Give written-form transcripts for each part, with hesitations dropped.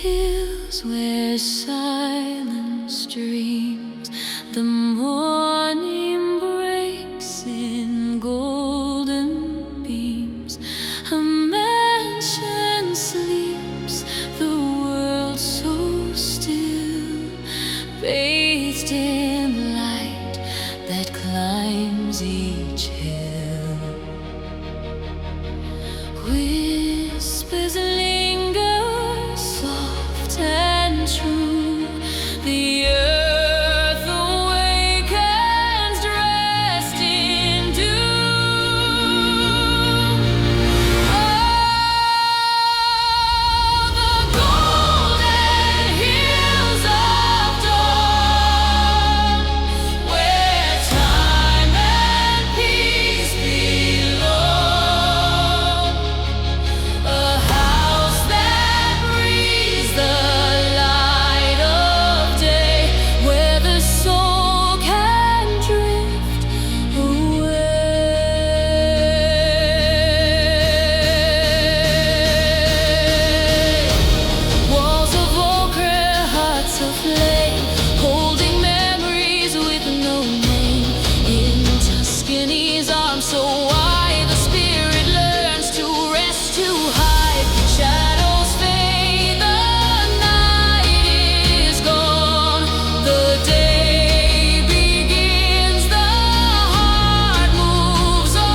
hills where silence dreams, the morning breaks in golden beams. A mansion sleeps, the world so still, bathed in light that climbs each hill. Whispers linger, soft and true. The earth awakens, dressed in dew. Oh, the golden hills of dawn, where time and peace belong. A house that breathes the light of day, where the soul can drift away. Walls of ochre, hearts of flame, holding memories with no name. In Tuscany's arms so wide, the spirit learns to rest, to hide. Shadows fade, the night is gone. The day begins, the heart moves on.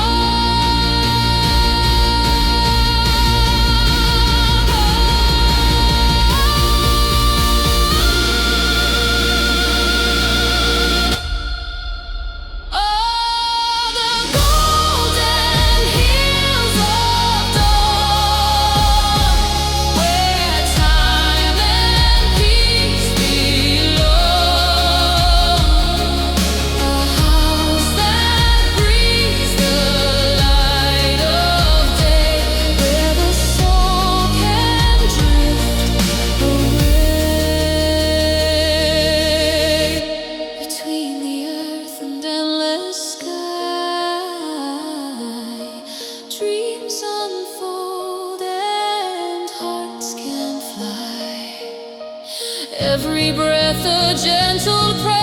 Oh, the golden hills of dawn, where time and peace belong. A house that breathes the light of day, where the soul can drift away. Between the earth and endless sky, dreams unfold and hearts can fly. Every breath a gentle prayer.